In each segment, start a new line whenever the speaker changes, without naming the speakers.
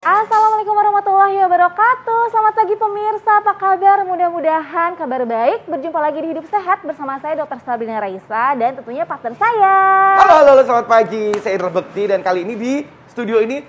Assalamualaikum warahmatullahi wabarakatuh. Selamat pagi pemirsa, apa kabar? Mudah-mudahan kabar baik. Berjumpa lagi di Hidup Sehat bersama saya Dr. Sabrina Raisa dan tentunya partner saya.
Halo, selamat pagi. Saya Indra Bekti dan kali ini di studio ini,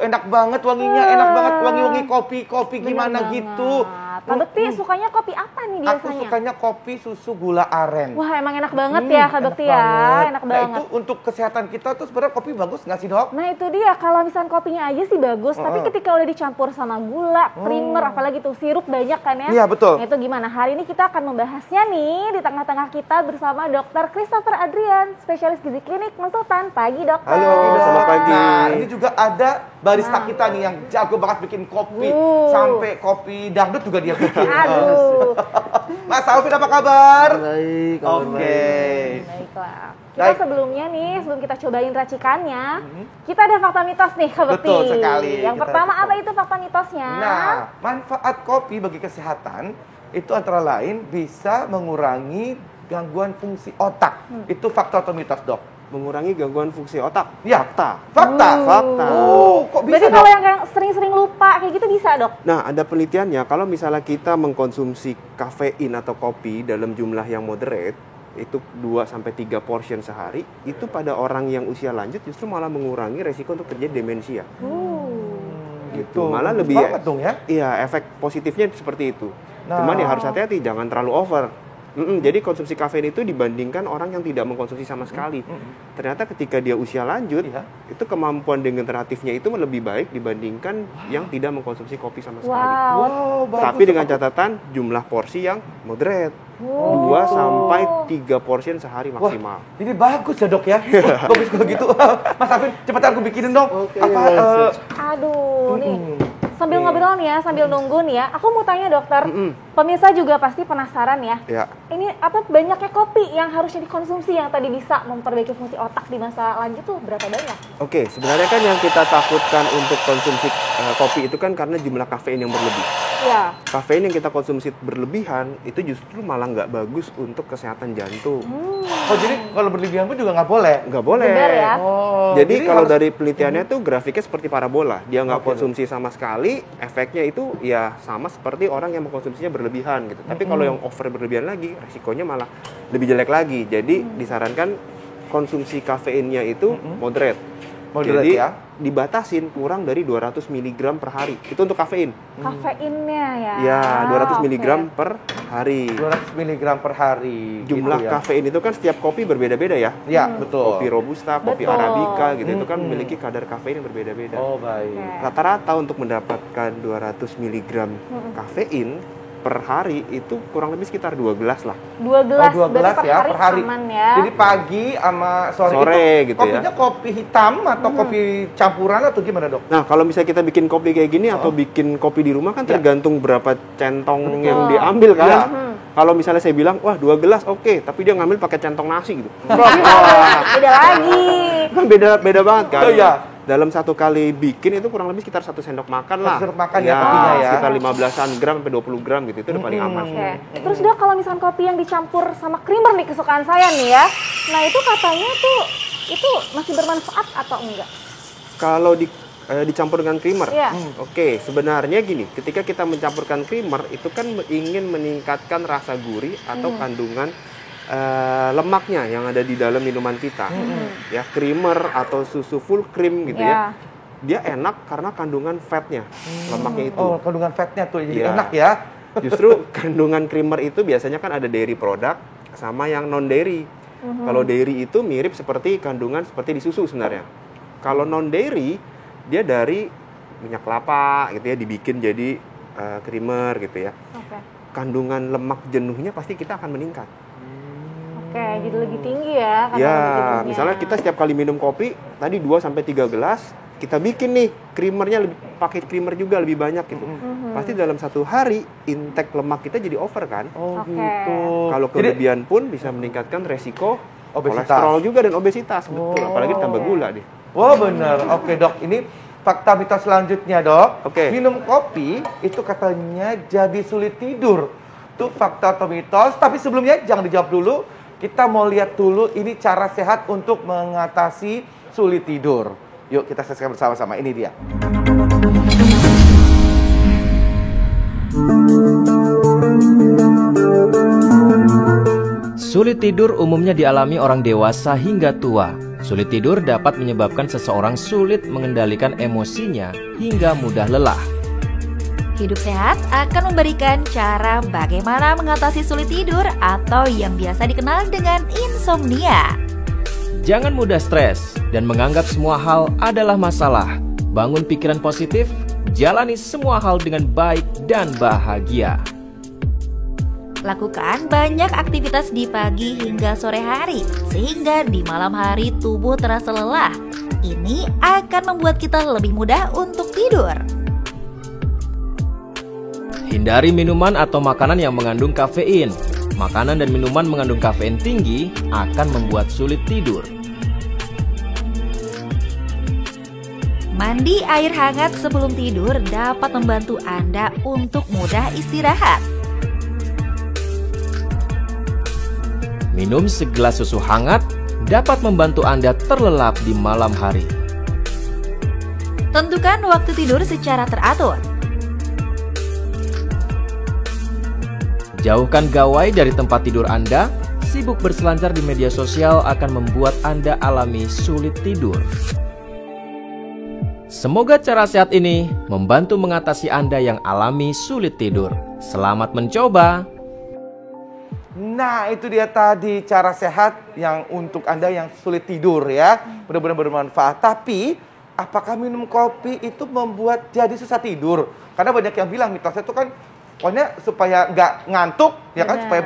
enak banget wanginya, enak banget wangi-wangi kopi gimana gitu.
Kak Bekti sukanya kopi apa nih biasanya?
Aku sukanya kopi susu gula aren.
Wah, emang enak banget ya Kak Bekti ya, enak banget.
Nah, itu untuk kesehatan kita tuh sebenarnya kopi bagus nggak sih, Dok?
Nah, itu dia, kalau misalnya kopinya aja sih bagus, tapi ketika udah dicampur sama gula, creamer, apalagi tuh sirup banyak kan ya?
Iya, betul.
Nah, itu gimana? Hari ini kita akan membahasnya nih di tengah-tengah kita bersama Dr. Christopher Adrian, spesialis gizi klinik konsultan. Pagi, Dokter.
Halo,
selamat pagi.
Nah, ini juga ada barista kita nih yang jago banget bikin kopi. Sampai kopi dangdut juga dia bikin.
Aduh.
Mas Alvin, apa kabar?
Baik, kabar baik.
Baiklah. Kita sebelumnya nih, sebelum kita cobain racikannya, kita ada fakta mitos nih, Kak Bekti.
Betul sekali.
Yang pertama, apa itu fakta mitosnya?
Nah, manfaat kopi bagi kesehatan itu antara lain bisa mengurangi gangguan fungsi otak. Itu fakta atau mitos, Dok?
Mengurangi gangguan fungsi otak.
Ya.
Fakta.
Fakta. Kok bisa,
Berarti
Dok?
kalau yang sering-sering lupa kayak gitu bisa, Dok?
Nah, ada penelitiannya kalau misalnya kita mengkonsumsi kafein atau kopi dalam jumlah yang moderate, itu 2-3 portion sehari, itu pada orang yang usia lanjut justru malah mengurangi resiko untuk terjadi demensia. Gitu. Malah lebih
banget dong ya.
Iya, efek positifnya seperti itu.
Nah.
Cuman ya harus hati-hati, jangan terlalu over. Jadi konsumsi kafein itu dibandingkan orang yang tidak mengkonsumsi sama sekali. Ternyata ketika dia usia lanjut, itu kemampuan degeneratifnya itu lebih baik dibandingkan yang tidak mengkonsumsi kopi sama sekali.
Bagus.
Tapi dengan catatan jumlah porsi yang moderate. 2-3 portion sehari maksimal.
Ini bagus ya, Dok ya. Bagus kalau gitu. Mas Alvin, cepetan aku bikinin dong.
Oke.
Aduh, nih. Sambil ngobrol nih ya, sambil nunggu nih ya. Aku mau tanya, Dokter. Pemirsa juga pasti penasaran ya.
Ya.
Ini apa banyaknya kopi yang harusnya dikonsumsi yang tadi bisa memperbaiki fungsi otak di masa lanjut tuh berapa banyak?
Oke, sebenarnya kan yang kita takutkan untuk konsumsi kopi itu kan karena jumlah kafein yang berlebih.
Ya.
Kafein yang kita konsumsi berlebihan itu justru malah nggak bagus untuk kesehatan jantung.
Oh, jadi kalau berlebihan pun juga nggak boleh?
Nggak boleh.
Benar ya?
Oh,
Jadi kalau
harus-
dari penelitiannya tuh grafiknya seperti parabola. Dia nggak konsumsi sama sekali, efeknya itu ya sama seperti orang yang mengkonsumsinya berlebihan gitu. Tapi kalau yang over berlebihan lagi, resikonya malah lebih jelek lagi. Jadi disarankan konsumsi kafeinnya itu moderate.
Moderate
Jadi
ya?
dibatasin kurang dari 200 mg per hari. Itu untuk kafein.
Kafeinnya ya?
Ya, 200
oke.
mg per hari.
200 mg per hari.
Jumlah
gitu ya.
kafein itu kan setiap kopi berbeda-beda ya.
Ya, betul.
Kopi robusta, kopi
Betul.
arabica gitu itu kan memiliki kadar kafein yang berbeda-beda.
Oh, baik.
Rata-rata untuk mendapatkan 200 mg kafein per hari itu kurang lebih sekitar 2 gelas lah.
2 gelas,
Oh, 2 gelas
berarti
ya per hari.
aman ya.
Jadi pagi sama sore,
Sore
itu
gitu
kopinya
ya.
kopi hitam atau kopi campuran atau gimana, Dok?
Nah, kalau misalnya kita bikin kopi kayak gini atau bikin kopi di rumah kan tergantung berapa centong yang diambil kan.
Ya.
Kalau misalnya saya bilang, wah 2 gelas oke, tapi dia ngambil pakai centong nasi gitu.
Beda lagi.
Kan beda banget kan.
Oh, iya.
Dalam satu kali bikin itu kurang lebih sekitar 1 sendok makan lah.
1 sendok makan ya kopinya ya.
Sekitar 15-an gram sampai 20 gram gitu. Itu udah paling aman.
Oke. Terus, Dok, kalau misalkan kopi yang dicampur sama creamer nih kesukaan saya nih ya. Nah, itu katanya tuh itu masih bermanfaat atau enggak?
Kalau dicampur dengan creamer.
Iya.
Oke, sebenarnya gini, ketika kita mencampurkan creamer itu kan ingin meningkatkan rasa gurih atau kandungan lemaknya yang ada di dalam minuman kita. Ya, creamer atau susu full cream gitu ya. Dia enak karena kandungan fatnya, lemaknya itu.
Oh, kandungan fatnya tuh jadi
Iya.
enak ya.
Justru kandungan creamer itu biasanya kan ada dairy product sama yang non dairy. Kalau dairy itu mirip seperti kandungan seperti di susu sebenarnya. Kalau non dairy dia dari minyak kelapa gitu ya, dibikin jadi creamer gitu ya.
Oke.
Kandungan lemak jenuhnya pasti kita akan meningkat.
Oke, jadi lebih tinggi ya kandungan
Ya,
jenuhnya.
misalnya kita setiap kali minum kopi tadi 2-3 gelas, kita bikin nih creamernya pakai creamer juga lebih banyak gitu. Pasti dalam satu hari intake lemak kita jadi over kan.
Oh,
Oke.
gitu.
Kalau
Jadi,
kelebihan pun bisa meningkatkan resiko
Obesitas.
kolesterol juga dan obesitas, betul. Apalagi ditambah gula deh.
wah, benar. Oke, Dok. Ini fakta mitos selanjutnya, Dok.
Oke.
Minum kopi itu katanya jadi sulit tidur. Itu fakta atau mitos, tapi sebelumnya jangan dijawab dulu. Kita mau lihat dulu ini cara sehat untuk mengatasi sulit tidur. Yuk kita saksikan bersama-sama, ini dia.
Sulit tidur umumnya dialami orang dewasa hingga tua. Sulit tidur dapat menyebabkan seseorang sulit mengendalikan emosinya hingga mudah lelah.
Hidup sehat akan memberikan cara bagaimana mengatasi sulit tidur atau yang biasa dikenal dengan insomnia.
Jangan mudah stres dan menganggap semua hal adalah masalah. Bangun pikiran positif, jalani semua hal dengan baik dan bahagia.
Lakukan banyak aktivitas di pagi hingga sore hari, sehingga di malam hari tubuh terasa lelah. Ini akan membuat kita lebih mudah untuk tidur.
Hindari minuman atau makanan yang mengandung kafein. Makanan dan minuman mengandung kafein tinggi akan membuat sulit tidur.
Mandi air hangat sebelum tidur dapat membantu Anda untuk mudah istirahat.
Minum segelas susu hangat dapat membantu Anda terlelap di malam hari.
Tentukan waktu tidur secara teratur.
Jauhkan gawai dari tempat tidur Anda. Sibuk berselancar di media sosial akan membuat Anda alami sulit tidur. Semoga cara sehat ini membantu mengatasi Anda yang alami sulit tidur. Selamat mencoba!
Nah, itu dia tadi cara sehat yang untuk Anda yang sulit tidur ya. Benar-benar bermanfaat. Tapi, apakah minum kopi itu membuat jadi susah tidur? Karena banyak yang bilang mitosnya itu kan pokoknya supaya nggak ngantuk, ya kan, supaya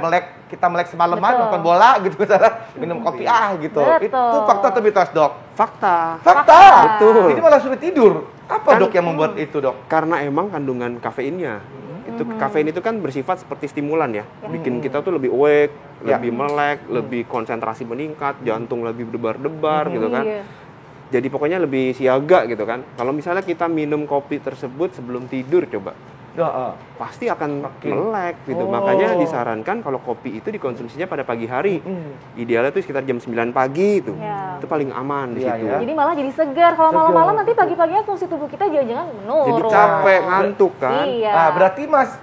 kita melek semalaman nonton bola gitu misalnya, minum kopi gitu. Itu fakta atau mitos, Dok?
Fakta.
Fakta.
Betul.
Ini malah sulit tidur. Apa, Dok, yang membuat itu, Dok?
Karena emang kandungan kafeinnya. Kafein itu kan bersifat seperti stimulan ya, bikin kita tuh lebih awake, lebih melek, lebih konsentrasi meningkat, jantung lebih berdebar-debar gitu kan. Jadi pokoknya lebih siaga gitu kan. Kalau misalnya kita minum kopi tersebut sebelum tidur coba, pasti akan melek gitu. Makanya disarankan kalau kopi itu dikonsumsinya pada pagi hari. Idealnya tuh sekitar jam 9 pagi itu. Itu paling aman di situ.
Jadi malah jadi segar. Kalau malam-malam nanti pagi-paginya fungsi tubuh kita jangan-jangan menurun.
Jadi capek, ngantuk kan.
Nah, berarti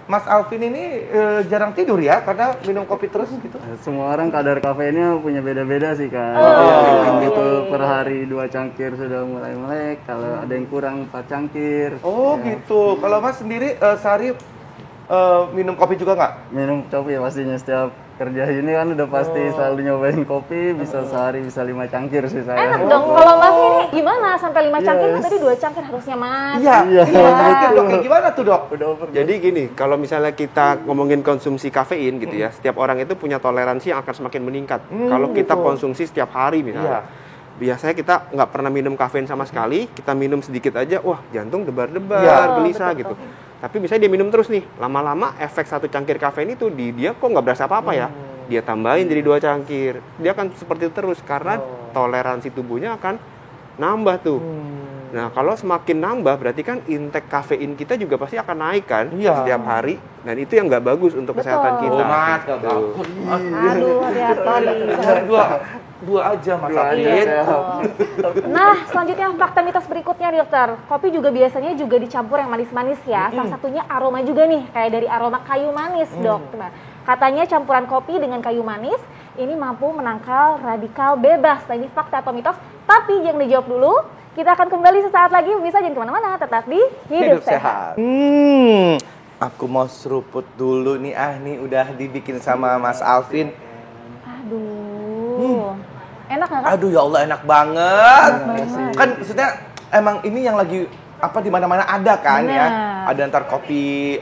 Mas Alvin ini jarang tidur ya karena minum kopi terus gitu.
Semua orang kadar kafeinnya punya beda-beda sih kan. Yang gitu per hari 2 cangkir sudah mulai melek. Kalau ada yang kurang 4 cangkir.
Oh gitu. Kalau Mas sendiri sehari minum kopi juga nggak?
Minum kopi ya pastinya, setiap kerja ini kan udah pasti selalu nyobain kopi, bisa sehari bisa 5 cangkir sih saya.
Enak dong, kalau Mas ini gimana sampai 5 cangkir? Kan tadi 2 cangkir harusnya Mas.
Iya. Cangkir, Dok, kayak gimana tuh, Dok?
Udah over.
Jadi gini, kalau misalnya kita ngomongin konsumsi kafein gitu ya, setiap orang itu punya toleransi yang akan semakin meningkat. Kalau kita konsumsi setiap hari misalnya. Biasanya kita nggak pernah minum kafein sama sekali, kita minum sedikit aja, wah jantung debar-debar, gelisah gitu. Tapi misalnya dia minum terus nih, lama-lama efek 1 cangkir kafein itu di dia kok nggak berasa apa-apa ya. Dia tambahin jadi 2 cangkir. Dia akan seperti itu terus karena toleransi tubuhnya akan nambah tuh. Nah, kalau semakin nambah berarti kan intake kafein kita juga pasti akan naik kan setiap hari. Dan itu yang nggak bagus untuk kesehatan kita.
Mas,
Aduh, hati-hati.
Dua aja, Mas Alvin.
Nah, selanjutnya fakta mitos berikutnya, Dokter. Kopi juga biasanya juga dicampur yang manis-manis ya. Salah satunya aroma juga nih, kayak dari aroma kayu manis, Dok. Nah, katanya campuran kopi dengan kayu manis ini mampu menangkal radikal bebas. Nah, ini fakta atau mitos? Tapi jangan dijawab dulu. Kita akan kembali sesaat lagi. Bisa jangan kemana-mana, tetap di Hidup Sehat.
Aku mau seruput dulu nih, nih udah dibikin sama Mas Alvin.
Aduh. Enak nggak, Kak?
Aduh ya Allah, enak banget. Kan maksudnya emang ini yang lagi di mana-mana ada kan ya. Ada ntar kopi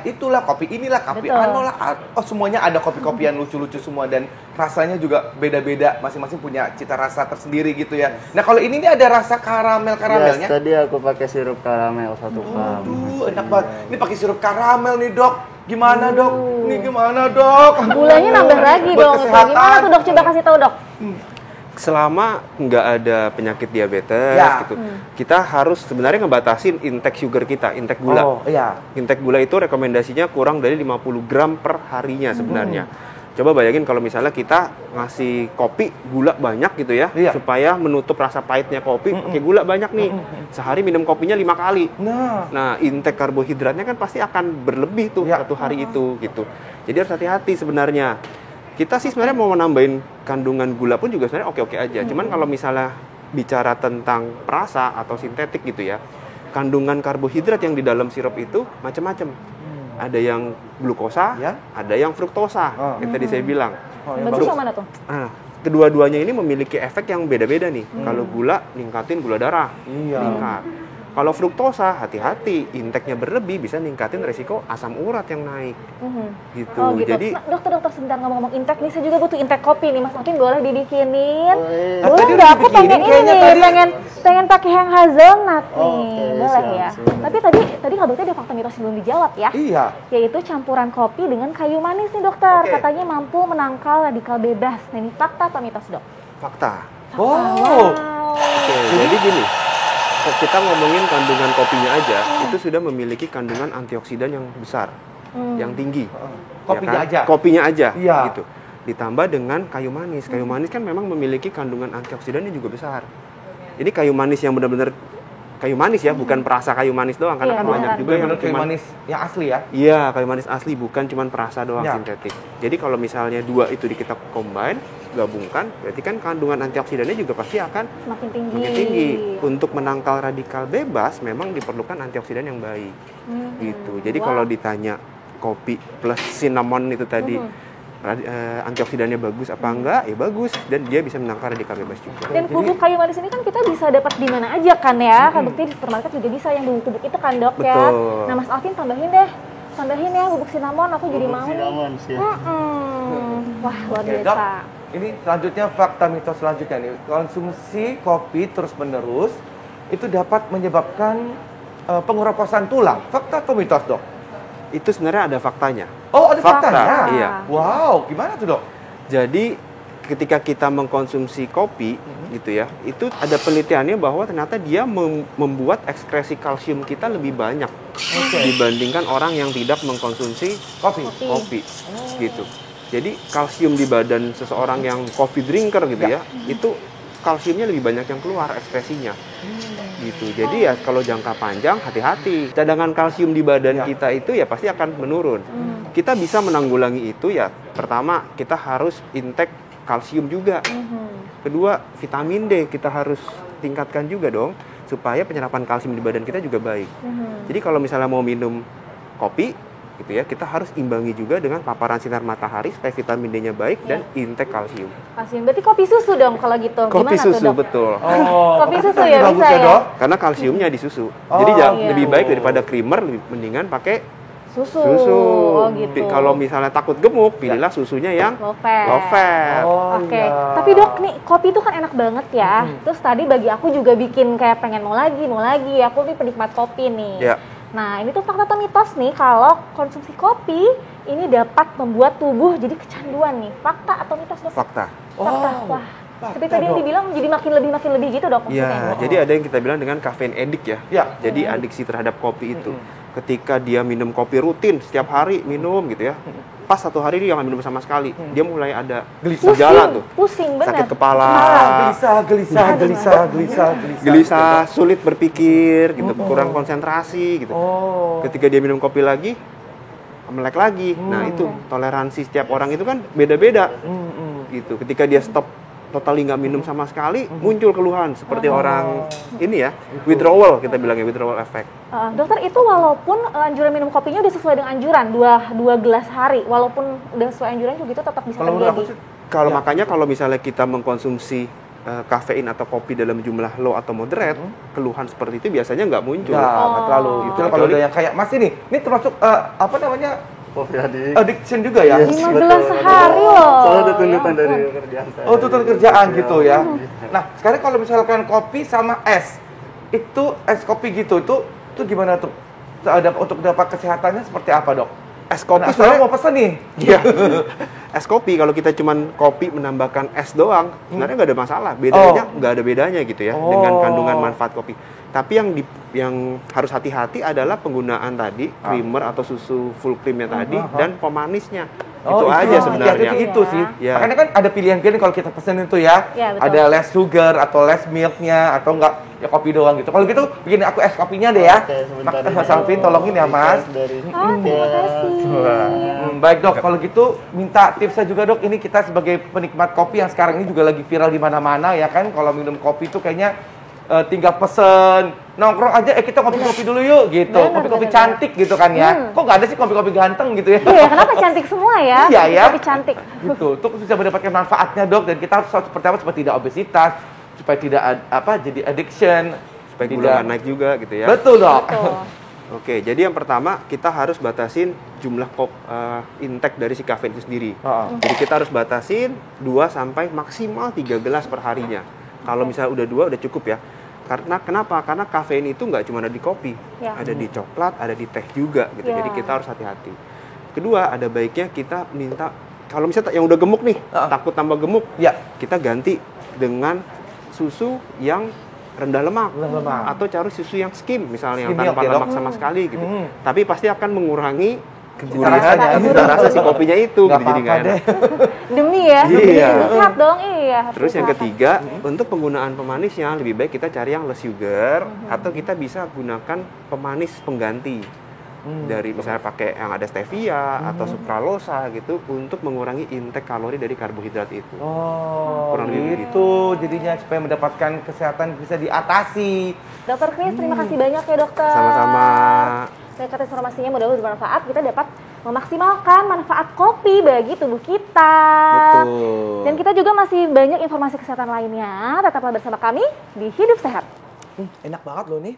itulah, kopi inilah, kopi lah. Oh, semuanya ada kopi-kopian lucu-lucu semua dan rasanya juga beda-beda, masing-masing punya cita rasa tersendiri gitu ya. Nah, kalau ini nih ada rasa karamelnya.
Yes, tadi aku pakai sirup karamel 1 gram.
Aduh, enak banget. Ini pakai sirup karamel nih, Dok. Gimana, Dok? Ini gimana, Dok?
Gulanya nambah lagi dong. Gimana tuh, Dok? Coba kasih tahu, Dok.
Selama nggak ada penyakit diabetes gitu, kita harus sebenarnya ngebatasin intake sugar kita, intake gula. Intake gula itu rekomendasinya kurang dari 50 gram per harinya sebenarnya. Coba bayangin kalau misalnya kita ngasih kopi gula banyak gitu ya,
Iya.
supaya menutup rasa pahitnya kopi, pakai gula banyak nih. Sehari minum kopinya 5 kali. Nah, intake karbohidratnya kan pasti akan berlebih tuh
Iya.
satu hari itu gitu. Jadi harus hati-hati sebenarnya. Kita sih sebenarnya mau nambahin kandungan gula pun juga sebenarnya oke-oke aja. Cuman kalau misalnya bicara tentang perasa atau sintetik gitu ya, kandungan karbohidrat yang di dalam sirup itu macam-macam. Ada yang glukosa,
Ya.
ada yang fruktosa. Yang tadi saya bilang.
Yang bagus yang mana tuh?
Nah, kedua-duanya ini memiliki efek yang beda-beda nih. Kalau gula, ningkatin gula darah,
Iya.
meningkat. Kalau fruktosa, hati-hati, intake-nya berlebih bisa ningkatin resiko asam urat yang naik. Gitu.
Oh gitu.
Jadi,
Nah, dokter sebentar ngomong-ngomong intake nih, saya juga butuh intake kopi nih. Mas Alvin boleh dibikinin?
Boleh.
Boleh
Tadi
nggak?
udah
Aku
dibikinin
pengen ini
kayaknya
nih,
tadi.
pengen pakai yang hazelnut nih.
Oke,
Boleh
siap,
ya?
siap.
Tapi tadi Kak Dokter ada fakta mitos yang belum dijawab ya.
Iya.
Yaitu campuran kopi dengan kayu manis nih dokter.
Oke.
Katanya mampu menangkal radikal bebas. Nah ini fakta atau mitos dok?
fakta.
Wow.
Oke, jadi gini, kita ngomongin kandungan kopinya aja, itu sudah memiliki kandungan antioksidan yang besar, yang tinggi.
Kopinya
Ya kan?
aja.
Kopinya aja,
Iya.
gitu. Ditambah dengan kayu manis. Kayu manis kan memang memiliki kandungan antioksidannya juga besar. Ini kayu manis yang benar-benar kayu manis ya, bukan perasa kayu manis doang. Karena
Iya,
kan banyak
beneran.
juga yang
Bener-bener kayu
cuman
manis yang asli ya.
iya, kayu manis asli, bukan cuman perasa doang
Ya.
sintetik. Jadi kalau misalnya dua itu kita combine, gabungkan, berarti kan kandungan antioksidannya juga pasti akan
Semakin tinggi.
makin tinggi. Untuk menangkal radikal bebas memang diperlukan antioksidan yang baik. Gitu. Jadi
Wow.
kalau ditanya kopi plus cinnamon itu tadi antioksidannya bagus apa enggak? Ya bagus, dan dia bisa menangkal radikal bebas juga.
Dan bubuk kayu manis ini kan kita bisa dapat di mana aja kan ya. Kan bukti di supermarket juga bisa yang bubuk-bubuk itu kan dok ya.
Betul.
Nah Mas Alvin tambahin deh. Tambahin ya bubuk cinnamon, aku jadi mau nih.
Cinnamon sih.
Wah luar
Oke,
biasa.
Dok. Ini selanjutnya fakta mitos selanjutnya nih. Konsumsi kopi terus-menerus itu dapat menyebabkan pengerapasan tulang. Fakta atau mitos, Dok?
Itu sebenarnya ada faktanya.
Oh, ada
Fakta,
faktanya.
iya.
Wow, gimana tuh, Dok?
Jadi ketika kita mengkonsumsi kopi gitu ya, itu ada penelitiannya bahwa ternyata dia membuat ekskresi kalsium kita lebih banyak dibandingkan orang yang tidak mengkonsumsi kopi. Gitu. Jadi kalsium di badan seseorang yang coffee drinker gitu ya, itu kalsiumnya lebih banyak yang keluar ekspresinya. Gitu. Jadi ya kalau jangka panjang hati-hati. Cadangan kalsium di badan kita itu ya pasti akan menurun. Kita bisa menanggulangi itu ya, pertama kita harus intake kalsium juga. Kedua, vitamin D kita harus tingkatkan juga dong supaya penyerapan kalsium di badan kita juga baik. Jadi kalau misalnya mau minum kopi gitu ya, kita harus imbangi juga dengan paparan sinar matahari supaya vitamin D-nya baik dan intake kalsium.
Kalsium. Berarti kopi susu dong kalau gitu.
Kopi
Gimana
susu
tuh, dok?
betul.
Oh,
Kopi susu
kan
ya
bagus
bisa ya?
Dok?
Karena kalsiumnya di susu.
Oh,
Jadi
iya.
lebih baik daripada creamer, lebih mendingan pakai
Susu.
susu.
Oh gitu.
Kalau misalnya takut gemuk, pilihlah susunya yang
low fat.
low fat.
Oh,
Oke,
iya.
tapi dok nih kopi itu kan enak banget ya. Terus tadi bagi aku juga bikin kayak pengen mau lagi. Aku nih penikmat kopi nih.
Ya.
Nah ini tuh fakta atau mitos nih kalau konsumsi kopi ini dapat membuat tubuh jadi kecanduan nih. Fakta atau mitos dok?
Fakta.
Fakta.
Oh,
Wah.
fakta,
Seperti tadi yang
Dok.
dibilang jadi makin lebih gitu dok maksudnya.
Ya, jadi ada yang kita bilang dengan caffeine addict ya.
Ya.
Jadi adiksi terhadap kopi itu. Ketika dia minum kopi rutin setiap hari minum gitu ya. Pas satu hari dia nggak minum sama sekali, dia mulai ada gejala tuh.
Pusing bener.
Sakit kepala, gelisah, sulit berpikir gitu, kurang konsentrasi gitu.
Oh.
Ketika dia minum kopi lagi, melek lagi. Nah, itu toleransi setiap orang itu kan beda-beda. Gitu. Ketika dia stop totally nggak minum sama sekali, muncul keluhan seperti orang ini ya, withdrawal kita bilangnya, withdrawal effect.
Dokter itu walaupun anjuran minum kopinya udah sesuai dengan anjuran 2 gelas hari, walaupun udah sesuai anjuran juga itu tetap bisa
Kalau menurut aku
terjadi.
sih,
Kalau makanya kalau misalnya kita mengkonsumsi kafein atau kopi dalam jumlah low atau moderate, keluhan seperti itu biasanya nggak muncul.
nggak terlalu.
Oh.
Itu kalau udah yang kayak Mas ini termasuk apa namanya
Kopi adik.
addiction juga ya?
Yes,
5
betul.
gelas sehari loh.
Soalnya ada tuntutan
Ya
dari
ampun.
kerjaan saya.
Oh, tuntutan kerjaan
Iya.
gitu ya. Nah, sekarang kalau misalkan kopi sama es, itu es kopi gitu, itu gimana tuh? Ada untuk dapat kesehatannya seperti apa, Dok?
Es kopi
Nah, saya
sebenarnya
mau pesen nih.
Iya. Es kopi kalau kita cuman kopi menambahkan es doang, sebenarnya nggak ada masalah. Bedanya nggak ada bedanya gitu ya dengan kandungan manfaat kopi. Tapi yang harus hati-hati adalah penggunaan tadi creamer atau susu full creamnya tadi dan pemanisnya. Itu aja sebenarnya.
Itu sih.
Ya.
Makanya kan ada pilihan-pilihan kalau kita pesen itu ya.
Ya, betul.
Ada less sugar atau less milknya atau enggak ya kopi doang gitu. Kalau gitu bikin aku es kopinya deh ya.
Oke, sebentar.
Mas Alvin tolongin ya Mas.
Dari
Terima kasih.
Baik dok, kalau gitu minta tipsnya juga dok. Ini kita sebagai penikmat kopi yang sekarang ini juga lagi viral di mana-mana ya kan. Kalau minum kopi itu kayaknya tinggal pesen nongkrong aja, kita kopi-kopi dulu yuk gitu.
Bener,
Kopi-kopi
bener,
cantik gitu kan ya. Kok nggak ada sih kopi-kopi ganteng gitu ya?
Iya, kenapa cantik semua ya?
Iya ya.
Kopi cantik.
Gitu, untuk bisa mendapatkan manfaatnya dok. Dan kita harus seperti apa supaya tidak obesitas, supaya tidak jadi addiction,
Supaya gula nggak naik juga gitu ya.
Betul dok.
Betul.
Oke, jadi yang pertama kita harus batasin jumlah intake dari si kafein itu sendiri. Jadi kita harus batasin 2 sampai maksimal 3 gelas per harinya. Kalau misalnya udah 2 udah cukup ya. Karena kenapa? Karena kafein itu nggak cuma ada di kopi,
Ya.
ada di coklat, ada di teh juga gitu.
Ya.
Jadi kita harus hati-hati. Kedua, ada baiknya kita minta kalau misalnya yang udah gemuk nih, takut tambah gemuk,
Ya.
kita ganti dengan susu yang rendah lemak, atau cari susu yang skim misalnya yang
Skim milk
tanpa
ya, Dok?
lemak sama sekali gitu.
Hmm.
Tapi pasti akan mengurangi
rasanya.
cita rasa si kopinya itu
Nggak
gitu, jadi nggak
apa-apa
enak.
Demi ya,
Iya.
demi sehat dong. Iya. harus
Terus yang
usahakan.
ketiga, untuk penggunaan pemanisnya lebih baik kita cari yang less sugar atau kita bisa gunakan pemanis pengganti. Dari misalnya pakai yang ada stevia atau sukralosa gitu untuk mengurangi intake kalori dari karbohidrat itu.
Oh,
Kurang lebih
gitu. Jadinya supaya mendapatkan kesehatan bisa diatasi.
Dokter Chris, terima kasih banyak ya dokter.
Sama-sama.
Saya kata informasinya mudah-mudahan bermanfaat. Kita dapat memaksimalkan manfaat kopi bagi tubuh kita.
Betul.
Dan kita juga masih banyak informasi kesehatan lainnya. Tetaplah bersama kami di Hidup Sehat.
Enak banget loh nih.